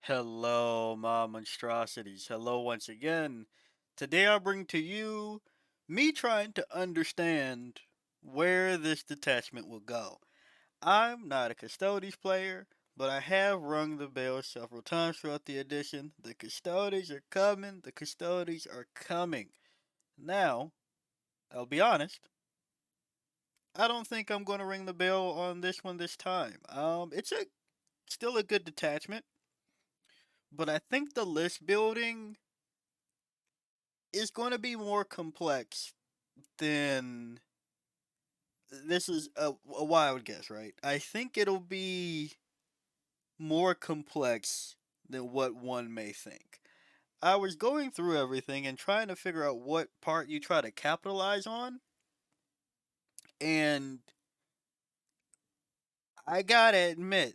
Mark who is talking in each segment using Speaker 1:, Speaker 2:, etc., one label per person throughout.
Speaker 1: Hello, my monstrosities. Hello once again. Today I bring to you me trying to understand where this detachment will go. I'm not a Custodes player, but I have rung the bell several times throughout the edition. The Custodes are coming. The Custodes are coming. Now, I'll be honest. I don't think I'm going to ring the bell on this one this time. It's a still a good detachment, but I think the list building is going to be more complex than this is a wild guess, right? I think it'll be more complex than what one may think. I was going through everything and trying to figure out what part you try to capitalize on, and I gotta admit,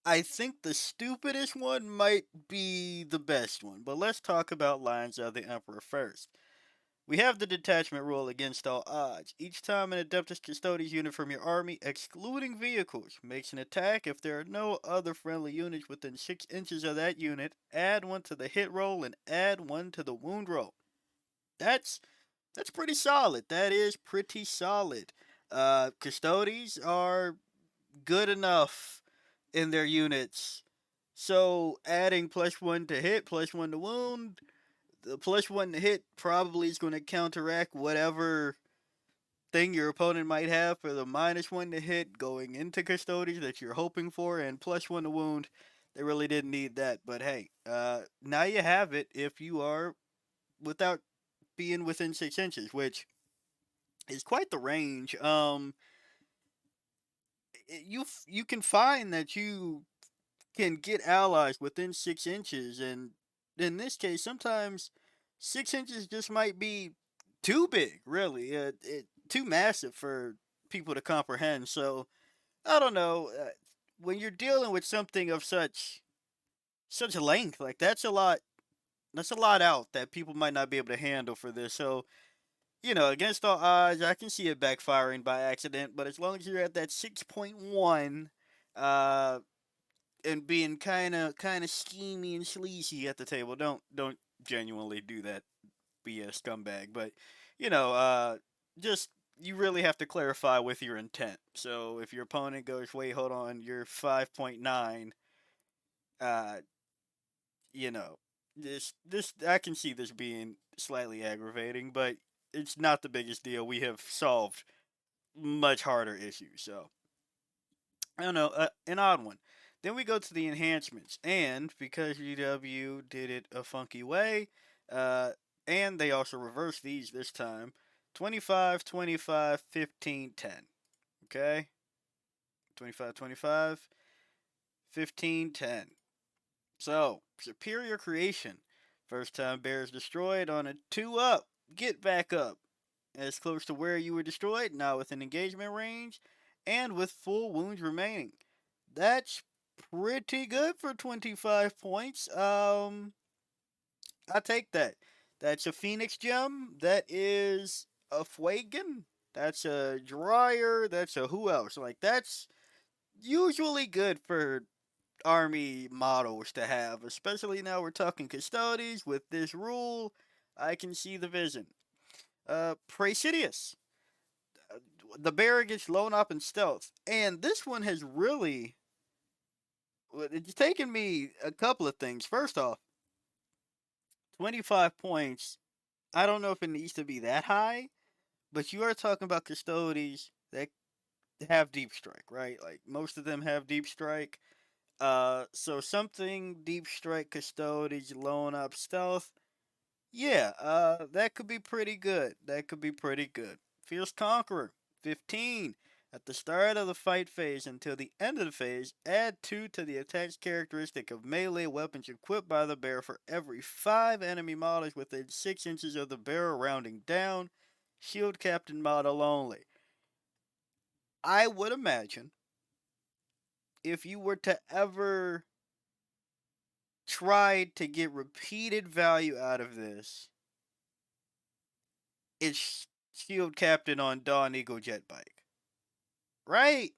Speaker 1: I think the stupidest one might be the best one. But let's talk about Lines of the Emperor first. We have the detachment rule against all odds. Each time an Adeptus Custodes unit from your army, excluding vehicles, makes an attack, if there are no other friendly units within 6 inches of that unit, add 1 to the hit roll and add 1 to the wound roll. That's that's pretty solid. That is pretty solid. Custodes are good enough in their units. So adding +1 to hit, +1 to wound, the +1 to hit probably is going to counteract whatever thing your opponent might have for the -1 to hit going into Custodes that you're hoping for, and +1 to wound. They really didn't need that, but hey, now you have it if you are without being within 6 inches, which is quite the range. You can find that you can get allies within 6 inches, and in this case, sometimes 6 inches just might be too big, really, too massive for people to comprehend. So I don't know. When you're dealing with something of such length, like that's a lot. That's a lot out that people might not be able to handle for this. So against all odds, I can see it backfiring by accident. But as long as you're at that 6.1, uh, and being kind of schemy and sleazy at the table. Don't genuinely do that. Be a scumbag, but you know, just you really have to clarify with your intent. So if your opponent goes, wait, hold on, you're 5.9, uh, you know, this I can see this being slightly aggravating, but it's not the biggest deal. We have solved much harder issues, so I don't know, an odd one. Then we go to the enhancements, and because GW did it a funky way, uh, and they also reversed these this time, 25, 25, 15, 10. Okay? 25, 25, 15, 10. So, superior creation. First time bear is destroyed on a 2 up. Get back up. As close to where you were destroyed, now within engagement range, and with full wounds remaining. That's pretty good for 25 points. I take that. That's a Phoenix gem. That is a Fuegan. That's a Dryer. That's a who else? Like, that's usually good for army models to have, especially now we're talking Custodes. With this rule, I can see the vision. Praesidius. The bear gets blown up in stealth. And this one has really. It's taken me a couple of things. First off, 25 points. I don't know if it needs to be that high, but you are talking about Custodes that have deep strike, right? Like most of them have deep strike. So something deep strike Custodes, lone up stealth. Yeah, that could be pretty good. That could be pretty good. Fierce Conqueror, 15. At the start of the fight phase until the end of the phase, add 2 to the attached characteristic of melee weapons equipped by the bear for every 5 enemy models within 6 inches of the bearer, rounding down. Shield Captain model only. I would imagine if you were to ever try to get repeated value out of this, it's Shield Captain on Dawn Eagle Jet Bike. Right?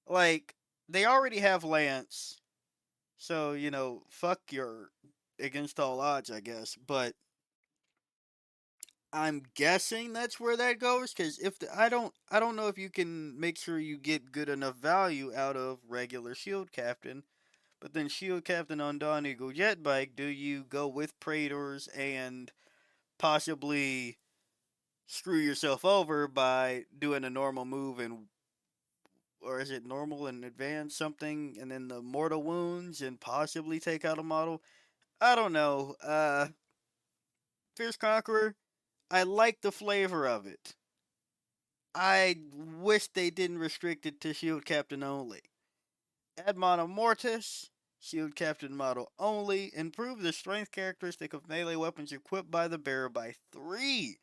Speaker 1: Like, they already have Lance. So, fuck your against all odds, I guess. But I'm guessing that's where that goes because if I don't know if you can make sure you get good enough value out of regular Shield Captain, but then Shield Captain on Dawn Eagle Jet Bike, do you go with Praetors and possibly screw yourself over by doing a normal move and or is it normal and advanced something and then the mortal wounds and possibly take out a model? I don't know. Fierce Conqueror, I like the flavor of it. I wish they didn't restrict it to Shield Captain only. Add Mono Mortis, Shield Captain model only. Improve the strength characteristic of melee weapons equipped by the bearer by 3.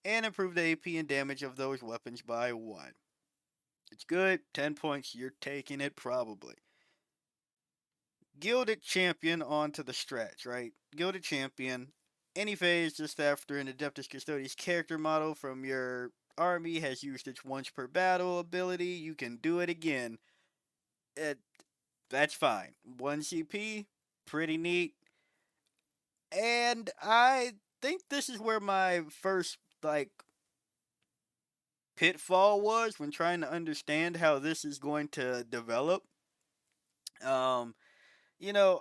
Speaker 1: And improve the AP and damage of those weapons by 1. It's good. 10 points. You're taking it probably. Gilded Champion onto the stretch, right? Gilded Champion. Any phase just after an Adeptus Custodes character model from your army has used its once per battle ability, you can do it again. It, that's fine. 1 CP, pretty neat. And I think this is where my first, pitfall was when trying to understand how this is going to develop. Um, you know,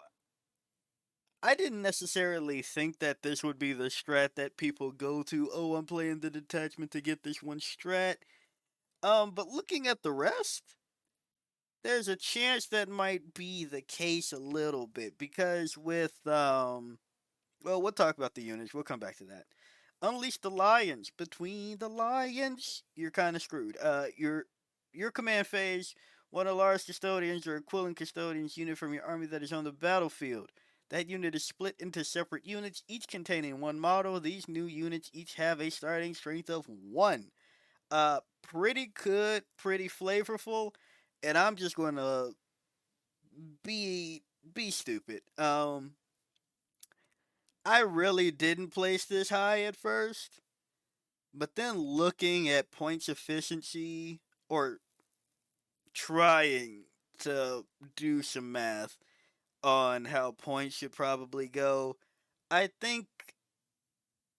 Speaker 1: I didn't necessarily think that this would be the strat that people go to. Oh, I'm playing the detachment to get this one strat. But looking at the rest, there's a chance that might be the case a little bit because well, we'll talk about the units. We'll come back to that. Unleash the lions. Between the lions, you're kind of screwed. Your command phase, one of the large custodians or equivalent custodians unit from your army that is on the battlefield. That unit is split into separate units, each containing one model. These new units each have a starting strength of 1. Pretty good, pretty flavorful, and I'm just gonna be stupid. I really didn't place this high at first, but then looking at points efficiency or trying to do some math on how points should probably go, I think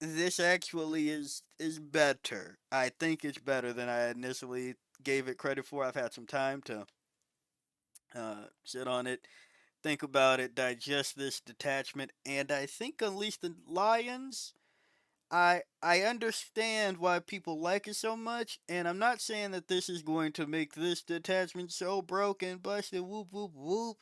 Speaker 1: this actually is better. I think it's better than I initially gave it credit for. I've had some time to sit on it, think about it, digest this detachment, and I think Unleash the Lions. I understand why people like it so much, and I'm not saying that this is going to make this detachment so broken, busted, whoop whoop whoop.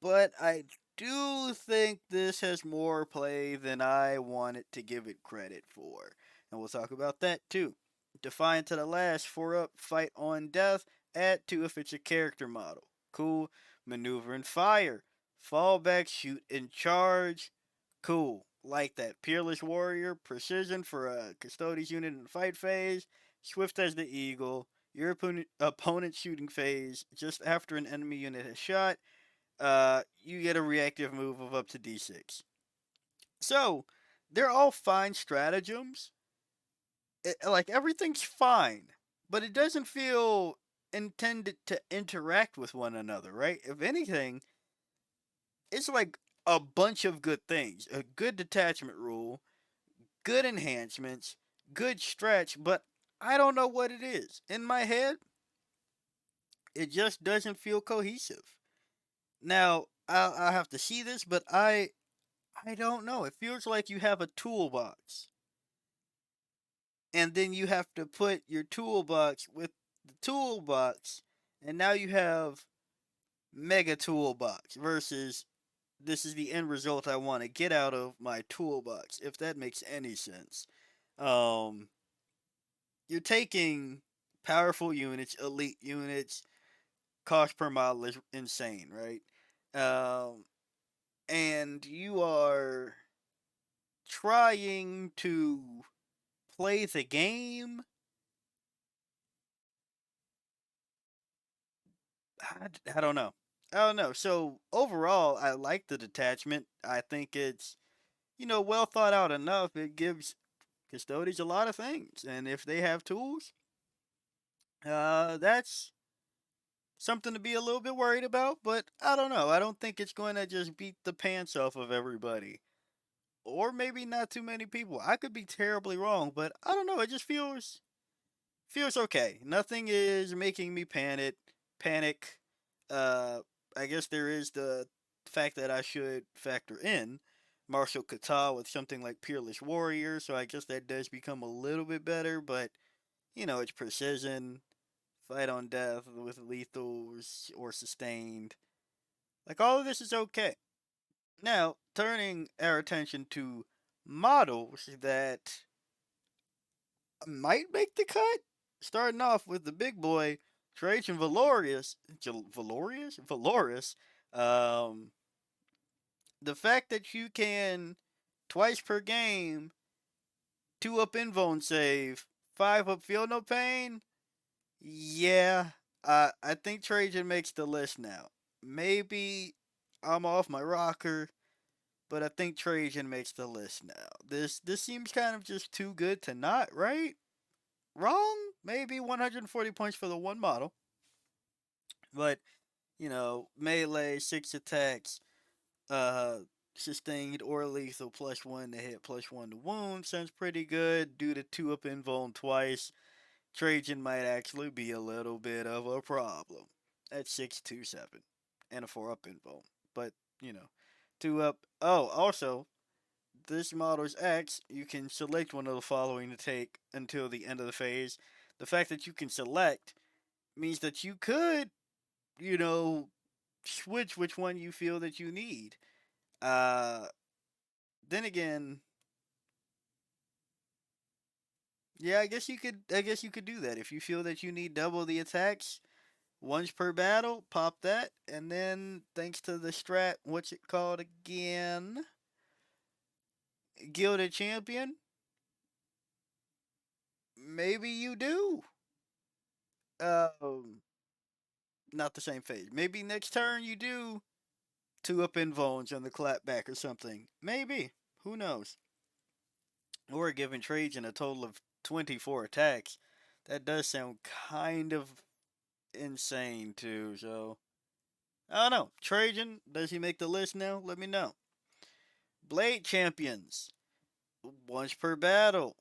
Speaker 1: But I do think this has more play than I wanted to give it credit for. And we'll talk about that too. Defiant to the last, 4 up, fight on death, add 2 if it's a character model. Cool. Maneuver and fire. Fall back, shoot, and charge. Cool. Like that. Peerless warrior, precision for a Custodes unit in the fight phase. Swift as the eagle. Your opponent shooting phase just after an enemy unit has shot you get a reactive move of up to d6. So, they're all fine stratagems. Like, everything's fine, but it doesn't feel intended to interact with one another, right? If anything, it's like a bunch of good things. A good detachment rule, good enhancements, good stretch, but I don't know what it is. In my head, it just doesn't feel cohesive. Now, I'll have to see this, but I don't know. It feels like you have a toolbox. And then you have to put your toolbox with the toolbox. And now you have mega toolbox versus this is the end result I want to get out of my toolbox, if that makes any sense. Um, you're taking powerful units, elite units, cost per model is insane, right? Um, and you are trying to play the game. I don't know. I don't know. So overall, I like the detachment. I think it's well thought out enough. It gives custodians a lot of things, and if they have tools, that's Something to be a little bit worried about, but I don't know. I don't think it's going to just beat the pants off of everybody. Or maybe not too many people. I could be terribly wrong, but I don't know. It just feels okay. Nothing is making me panic. Uh I guess there is the fact that I should factor in martial kata with something like Peerless Warrior, so I guess that does become a little bit better, but it's precision, fight on death with lethals or sustained. Like all of this is okay. Now, turning our attention to models that might make the cut. Starting off with the big boy, Trajan Valorius. Valorius? Um, the fact that you can twice per game, 2 up invuln save, 5 up feel no pain. Yeah, I think Trajan makes the list now. Maybe I'm off my rocker, but I think Trajan makes the list now. This seems kind of just too good to not, right? Wrong? Maybe 140 points for the one model, but melee, 6 attacks, uh, sustained or lethal, +1 to hit, +1 to wound sounds pretty good. Due to 2 up invuln twice, Trajan might actually be a little bit of a problem at 627 and a 4 up invuln, but you know, 2 up. Oh, also, this model's X, you can select one of the following to take until the end of the phase. The fact that you can select means that you could, you know, switch which one you feel that you need. Uh, then again, yeah, I guess you could do that if you feel that you need double the attacks once per battle. Pop that, and then thanks to the strat, what's it called again? Gilded Champion. Maybe you do. Um, Not the same phase. Maybe next turn you do 2 up invulns on the clapback or something. Maybe. Who knows? Or giving Trajan a total of 24 attacks. That does sound kind of insane too. So I don't know. Trajan, does he make the list now? Let me know. Blade champions. Once per battle.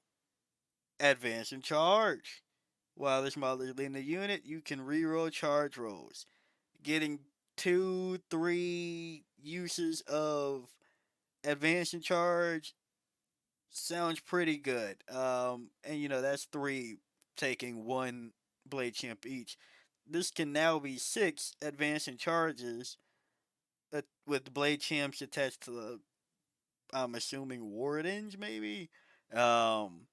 Speaker 1: Advance and charge. While this model is leading the unit, you can reroll charge rolls. Getting 2, 3 uses of advance and charge sounds pretty good. And that's 3 taking 1 blade champ each. This can now be 6 advance and charges with blade champs attached to the, I'm assuming, wardens maybe. Um,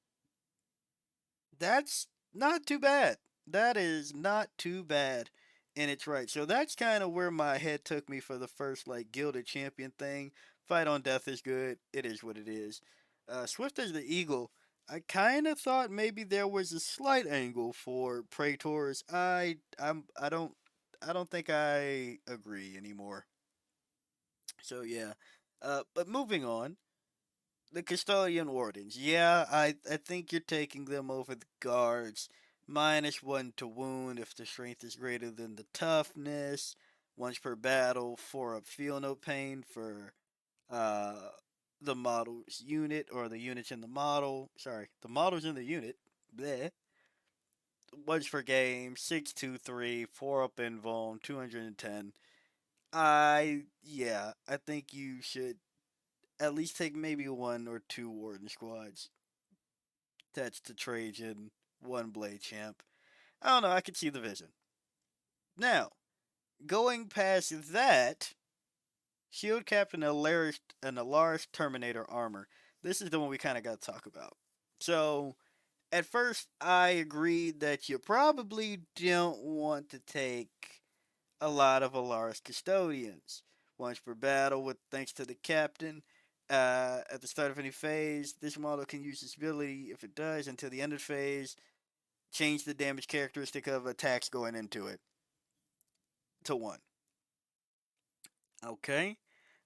Speaker 1: that's not too bad. That is not too bad. And it's right. So that's kind of where my head took me for the first like gilded champion thing. Fight on death is good. It is what it is. Swift as the eagle. I kind of thought maybe there was a slight angle for praetors. I don't think I agree anymore. So yeah. But moving on, the custodian wardens. Yeah, I think you're taking them over the guards. -1 to wound if the strength is greater than the toughness. Once per battle, 4 up feel no pain for uh the model's unit or the units in the model. Sorry, the models in the unit. Bleh. Once per game, 623, 4 up invuln, 210. I think you should at least take maybe 1 or 2 warden squads. That's the Trajan, 1 blade champ. I don't know, I could see the vision. Now, going past that, Shield Captain Alaris Terminator armor. This is the one we kind of got to talk about. So, at first, I agreed that you probably don't want to take a lot of Alaris Custodians. Once per battle, with thanks to the captain. At the start of any phase, this model can use this ability if it does until the end of the phase. Change the damage characteristic of attacks going into it to 1. Okay.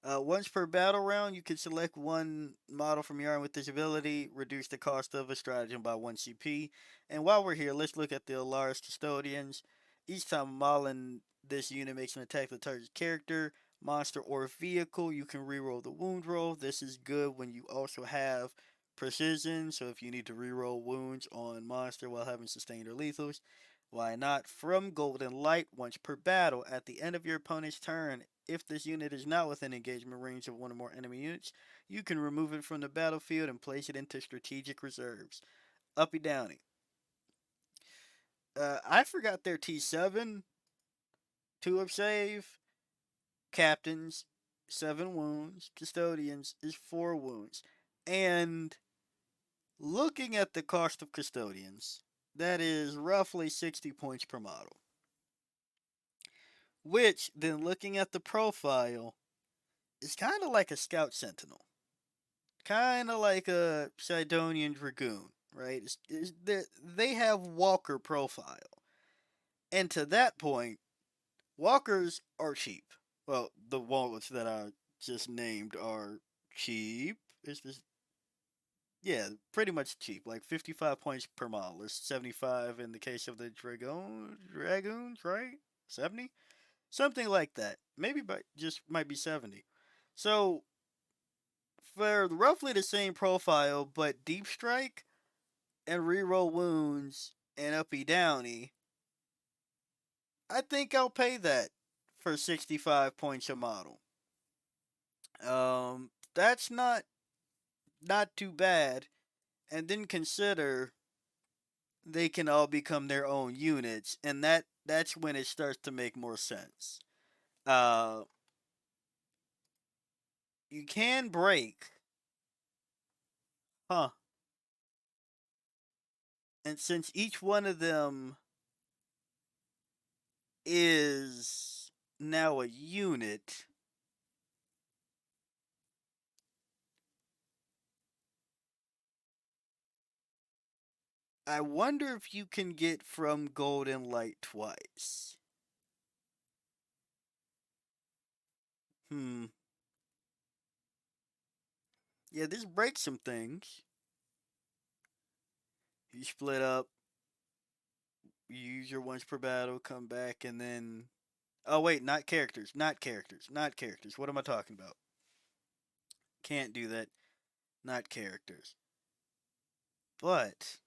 Speaker 1: Once per battle round, you can select one model from your army with this ability, reduce the cost of a stratagem by 1 CP. And while we're here, let's look at the Alaris Custodians. Each time a model in this unit makes an attack with the target's character, monster, or vehicle, you can reroll the wound roll. This is good when you also have precision, so if you need to reroll wounds on monster while having sustained or lethals, why not? From Golden Light, once per battle, at the end of your opponent's turn, if this unit is not within engagement range of one or more enemy units, you can remove it from the battlefield and place it into strategic reserves. Uppy Downy. I forgot their T7, 2 up save, captains, 7 wounds, custodians is 4 wounds. And looking at the cost of custodians, that is roughly 60 points per model. Which, then looking at the profile, is kind of like a scout sentinel. Kind of like a Sidonian dragoon, right? They have walker profile. And to that point, walkers are cheap. Well, the wallets that I just named are cheap. It's just, yeah, pretty much cheap. Like 55 points per model, or 75 in the case of the dragoons, right? 70, something like that. Maybe, but just might be 70. So for roughly the same profile, but deep strike and reroll wounds and uppy downy, I think I'll pay that for 65 points a model. That's not too bad. And then consider they can all become their own units, and that's when it starts to make more sense. Uh, you can break, huh? And since each one of them is now a unit, I wonder if you can get from Golden Light twice. Hmm. Yeah, this breaks some things. You split up, you use your once per battle, come back, and then. Oh, wait, not characters. Not characters. Not characters. What am I talking about? Can't do that. Not characters. But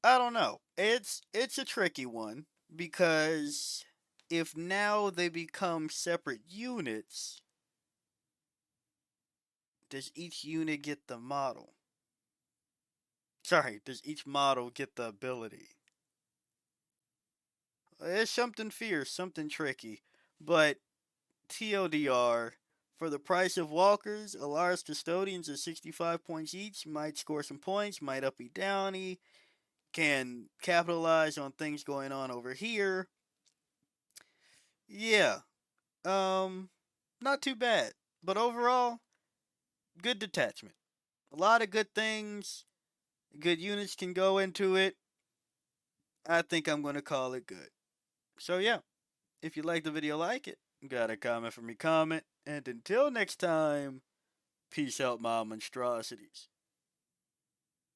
Speaker 1: I don't know. It's a tricky one because if now they become separate units, does each unit get the model? Sorry, does each model get the ability? It's something fierce, something tricky. But TLDR, for the price of walkers, Alaris Custodians at 65 points each might score some points, might uppy downy, can capitalize on things going on over here. Yeah, um, not too bad. But overall, good detachment. A lot of good things. Good units can go into it. I think I'm going to call it good. So, yeah, if you like the video, like it. Got a comment for me, comment. And until next time, peace out, my monstrosities.